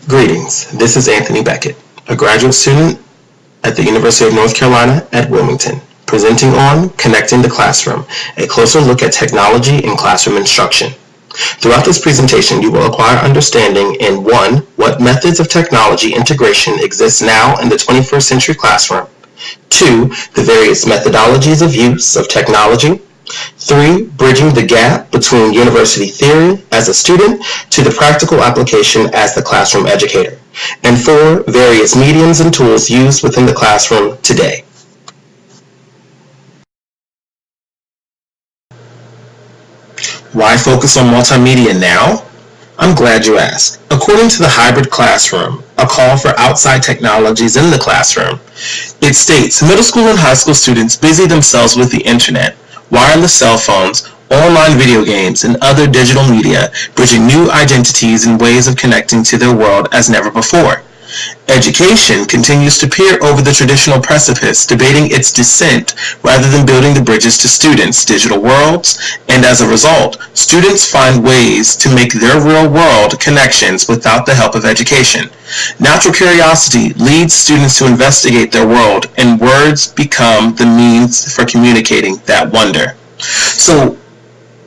Greetings, this is Anthony Beckett, a graduate student at the University of North Carolina at Wilmington, presenting on Connecting the Classroom, a closer look at technology in classroom instruction. Throughout this presentation, you will acquire understanding in 1. What methods of technology integration exist now in the 21st century classroom, 2. The various methodologies of use of technology, 3. Bridging the gap between university theory as a student to the practical application as the classroom educator, and 4. Various mediums and tools used within the classroom today. Why focus on multimedia now? I'm glad you asked. According to the hybrid classroom, a call for outside technologies in the classroom, it states middle school and high school students busy themselves with the internet, wireless cell phones, online video games, and other digital media, bridging new identities and ways of connecting to their world as never before. Education continues to peer over the traditional precipice, debating its descent rather than building the bridges to students' digital worlds, and as a result, students find ways to make their real-world connections without the help of education. Natural curiosity leads students to investigate their world, and words become the means for communicating that wonder. So,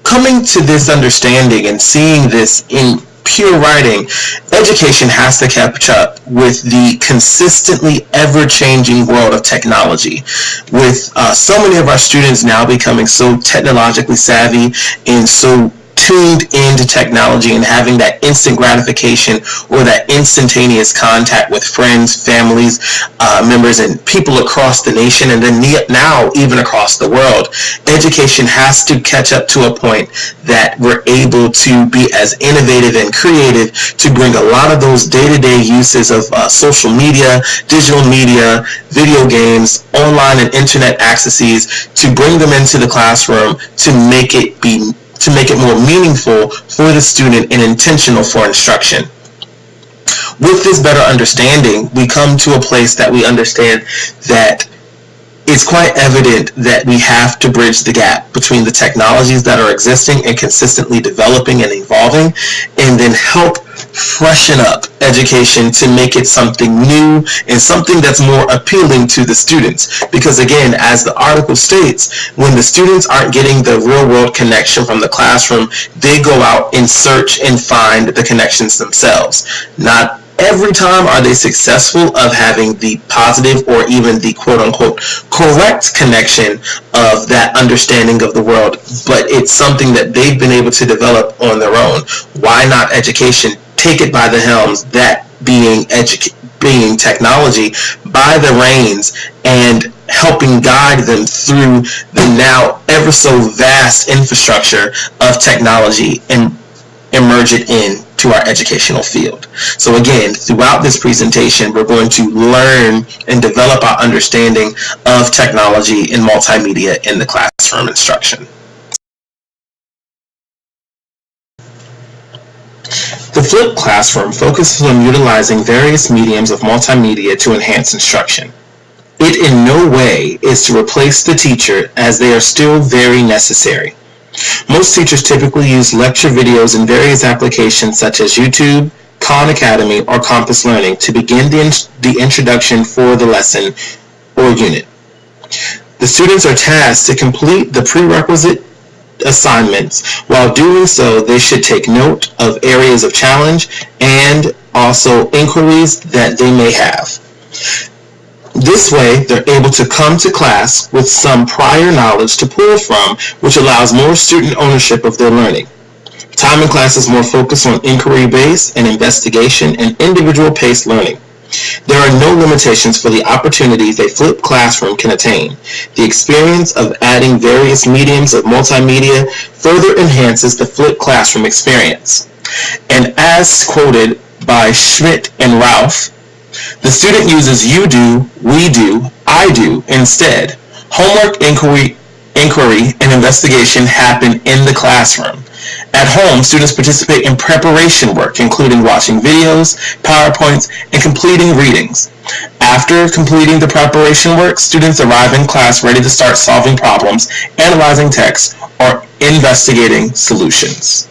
coming to this understanding and seeing this in pure writing, education has to catch up with the consistently ever-changing world of technology. With so many of our students now becoming so technologically savvy and so tuned into technology and having that instant gratification or that instantaneous contact with friends, families, members, and people across the nation, and then now even across the world, education has to catch up to a point that we're able to be as innovative and creative to bring a lot of those day-to-day uses of social media, digital media, video games, online and internet accesses, to bring them into the classroom to make it more meaningful for the student and intentional for instruction. With this better understanding, we come to a place that we understand that it's quite evident that we have to bridge the gap between the technologies that are existing and consistently developing and evolving, and then help freshen up education to make it something new and something that's more appealing to the students. Because again, as the article states, when the students aren't getting the real world connection from the classroom, they go out and search and find the connections themselves. Not every time are they successful of having the positive or even the quote-unquote correct connection of that understanding of the world, but it's something that they've been able to develop on their own. Why not education take it by the helms, that being technology, by the reins, and helping guide them through the now ever so vast infrastructure of technology and merge it into our educational field. So again, throughout this presentation, we're going to learn and develop our understanding of technology and multimedia in the classroom instruction. The flipped classroom focuses on utilizing various mediums of multimedia to enhance instruction. It in no way is to replace the teacher, as they are still very necessary. Most teachers typically use lecture videos in various applications such as YouTube, Khan Academy, or Compass Learning to begin the introduction for the lesson or unit. The students are tasked to complete the prerequisite assignments. While doing so, they should take note of areas of challenge and also inquiries that they may have. This way, they're able to come to class with some prior knowledge to pull from, which allows more student ownership of their learning. Time in class is more focused on inquiry-based and investigation and individual-paced learning. There are no limitations for the opportunities a flipped classroom can attain. The experience of adding various mediums of multimedia further enhances the flipped classroom experience. And as quoted by Schmidt and Ralph, the student uses you do, we do, I do instead. Homework, inquiry, and investigation happen in the classroom. At home, students participate in preparation work, including watching videos, PowerPoints, and completing readings. After completing the preparation work, students arrive in class ready to start solving problems, analyzing text, or investigating solutions.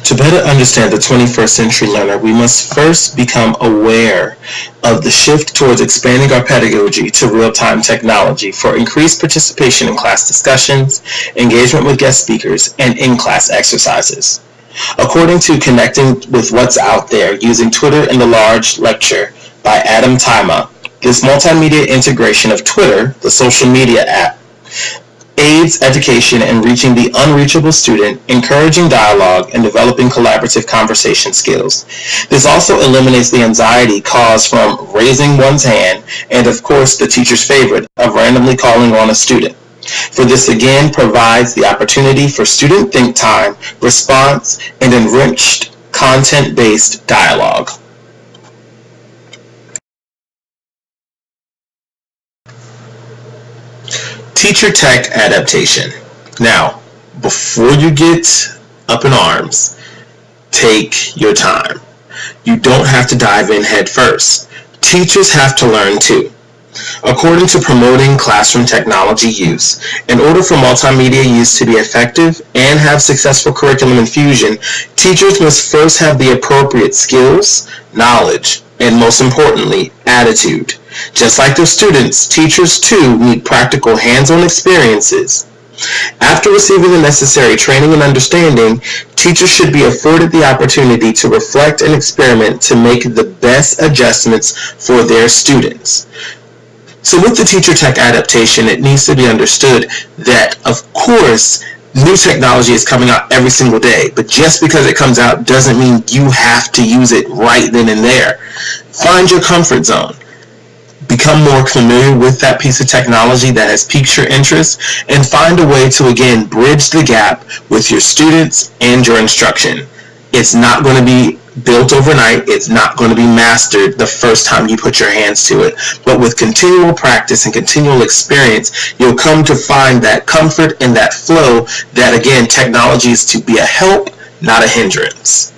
To better understand the 21st century learner, we must first become aware of the shift towards expanding our pedagogy to real-time technology for increased participation in class discussions, engagement with guest speakers, and in-class exercises. According to Connecting with What's Out There Using Twitter in the Large Lecture by Adam Tima, this multimedia integration of Twitter, the social media app, aids education in reaching the unreachable student, encouraging dialogue, and developing collaborative conversation skills. This also eliminates the anxiety caused from raising one's hand and, of course, the teacher's favorite of randomly calling on a student. For this again provides the opportunity for student think time, response, and enriched content-based dialogue. Teacher tech adaptation. Now, before you get up in arms, take your time. You don't have to dive in head first. Teachers have to learn too. According to Promoting Classroom Technology Use, in order for multimedia use to be effective and have successful curriculum infusion, teachers must first have the appropriate skills, knowledge, and most importantly, attitude. Just like their students, teachers too need practical hands-on experiences. After receiving the necessary training and understanding, teachers should be afforded the opportunity to reflect and experiment to make the best adjustments for their students. So with the teacher tech adaptation, it needs to be understood that, of course, new technology is coming out every single day, but just because it comes out doesn't mean you have to use it right then and there. Find your comfort zone. Become more familiar with that piece of technology that has piqued your interest, and find a way to, again, bridge the gap with your students and your instruction. It's not going to be built overnight. It's not going to be mastered the first time you put your hands to it. But with continual practice and continual experience, you'll come to find that comfort and that flow that, again, technology is to be a help, not a hindrance.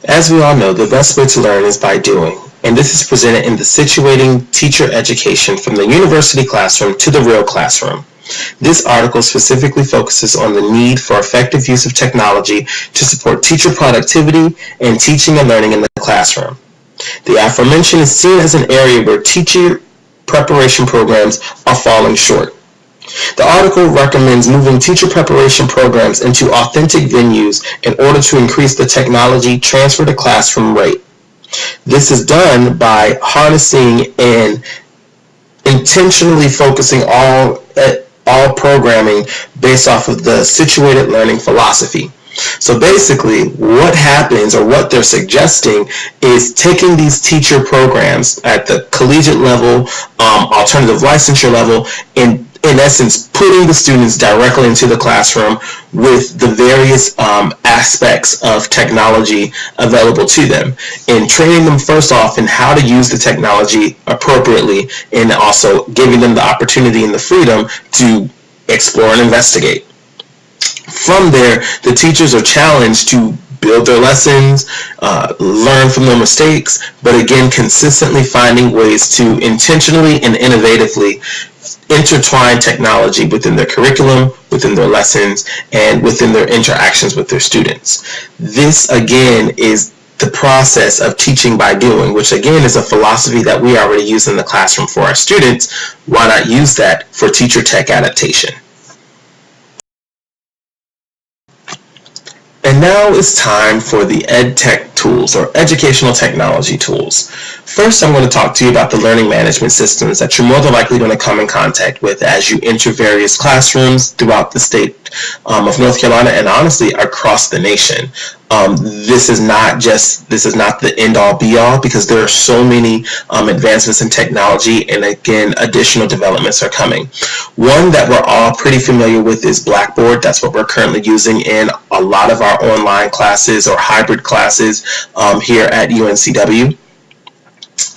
As we all know, the best way to learn is by doing, and this is presented in the Situating Teacher Education from the University Classroom to the Real Classroom. This article specifically focuses on the need for effective use of technology to support teacher productivity and teaching and learning in the classroom. The aforementioned is seen as an area where teacher preparation programs are falling short. The article recommends moving teacher preparation programs into authentic venues in order to increase the technology transfer to classroom rate. This is done by harnessing and intentionally focusing all programming based off of the situated learning philosophy. So basically what happens, or what they're suggesting, is taking these teacher programs at the collegiate level, alternative licensure level, and in essence putting the students directly into the classroom with the various aspects of technology available to them, and training them first off in how to use the technology appropriately, and also giving them the opportunity and the freedom to explore and investigate. From there, the teachers are challenged to build their lessons, learn from their mistakes, but again, consistently finding ways to intentionally and innovatively intertwine technology within their curriculum, within their lessons, and within their interactions with their students. This, again, is the process of teaching by doing, which again is a philosophy that we already use in the classroom for our students. Why not use that for teacher tech adaptation? And now it's time for the EdTech tools, or educational technology tools. First, I'm going to talk to you about the learning management systems that you're more than likely going to come in contact with as you enter various classrooms throughout the state of North Carolina, and honestly across the nation. This is not the end-all be-all, because there are so many advancements in technology, and again, additional developments are coming. One that we're all pretty familiar with is Blackboard. That's what we're currently using in a lot of our online classes or hybrid classes here at UNCW.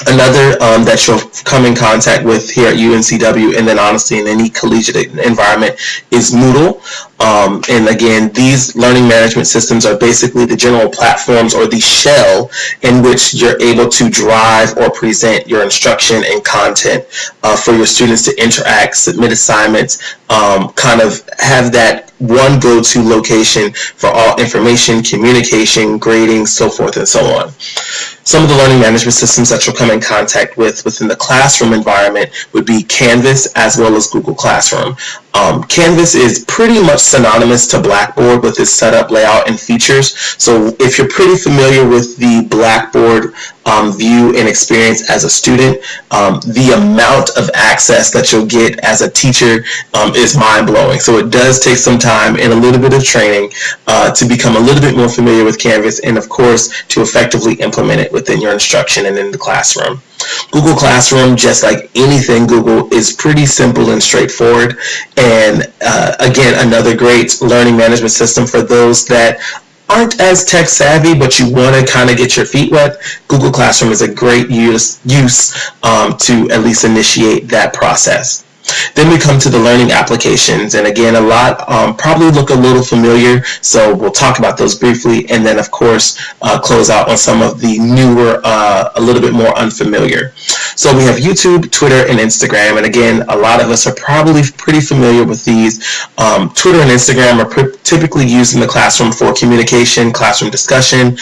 Another that you'll come in contact with here at UNCW, and then honestly in any collegiate environment, is Moodle. And again, these learning management systems are basically the general platforms or the shell in which you're able to drive or present your instruction and content for your students to interact, submit assignments, kind of have that one go-to location for all information, communication, grading, so forth and so on. Some of the learning management systems that you'll come in contact with within the classroom environment would be Canvas as well as Google Classroom. Canvas is pretty much synonymous to Blackboard with its setup, layout, and features. So if you're pretty familiar with the Blackboard view and experience as a student, the amount of access that you'll get as a teacher is mind-blowing. So it does take some time and a little bit of training to become a little bit more familiar with Canvas and, of course, to effectively implement it within your instruction and in the classroom. Google Classroom, just like anything Google, is pretty simple and straightforward. And again, another great learning management system for those that aren't as tech savvy, but you want to kind of get your feet wet. Google Classroom is a great use to at least initiate that process. Then we come to the learning applications, and again, a lot probably look a little familiar, so we'll talk about those briefly, and then of course close out on some of the newer, a little bit more unfamiliar. So we have YouTube, Twitter, and Instagram, and again, a lot of us are probably pretty familiar with these. Twitter and Instagram are typically used in the classroom for communication, classroom discussion,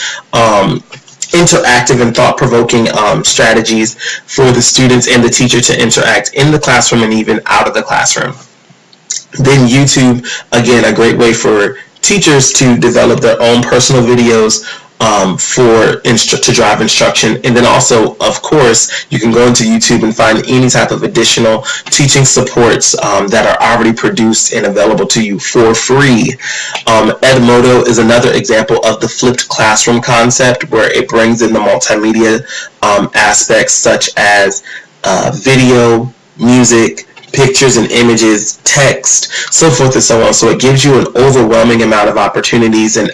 interactive and thought-provoking strategies for the students and the teacher to interact in the classroom and even out of the classroom. Then YouTube, again, a great way for teachers to develop their own personal videos to drive instruction. And then also, of course, you can go into YouTube and find any type of additional teaching supports that are already produced and available to you for free. Edmodo is another example of the flipped classroom concept, where it brings in the multimedia aspects such as video, music, pictures and images, text, so forth and so on. So it gives you an overwhelming amount of opportunities and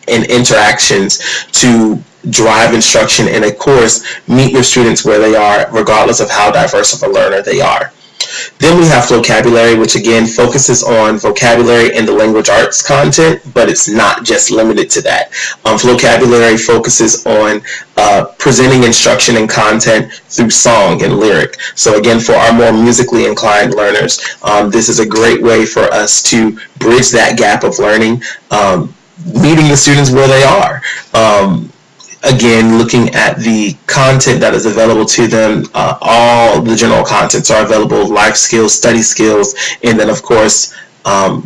interactions to drive instruction and, of course, meet your students where they are, regardless of how diverse of a learner they are. Then we have vocabulary, which again focuses on vocabulary and the language arts content, but it's not just limited to that. Vocabulary focuses on presenting instruction and content through song and lyric. So again, for our more musically inclined learners, this is a great way for us to bridge that gap of learning, meeting the students where they are. Again, looking at the content that is available to them, all the general contents are available, life skills, study skills, and then of course,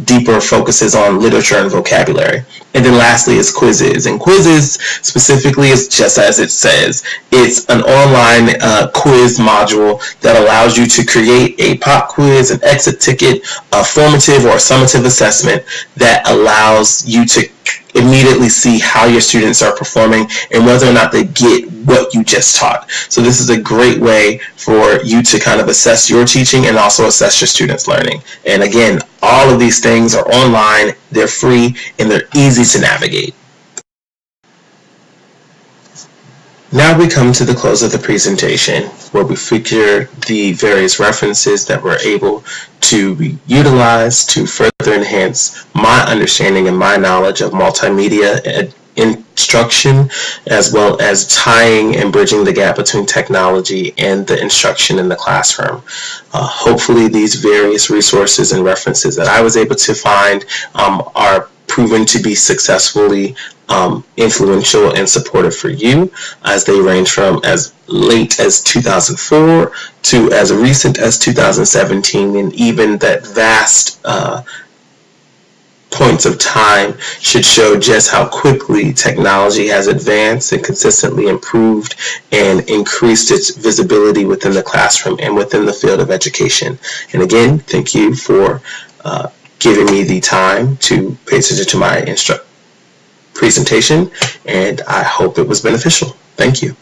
deeper focuses on literature and vocabulary. And then lastly is quizzes. And quizzes specifically is just as it says. It's an online quiz module that allows you to create a pop quiz, an exit ticket, a formative or a summative assessment that allows you to immediately see how your students are performing and whether or not they get what you just taught. So this is a great way for you to kind of assess your teaching and also assess your students' learning. And again, all of these things are online, they're free, and they're easy to navigate. Now we come to the close of the presentation, where we feature the various references that we're able to utilize to further enhance my understanding and my knowledge of multimedia instruction, as well as tying and bridging the gap between technology and the instruction in the classroom. Hopefully these various resources and references that I was able to find are proven to be successfully influential and supportive for you, as they range from as late as 2004 to as recent as 2017, and even that vast points of time should show just how quickly technology has advanced and consistently improved and increased its visibility within the classroom and within the field of education. And again, thank you for giving me the time to pay attention to my presentation, and I hope it was beneficial. Thank you.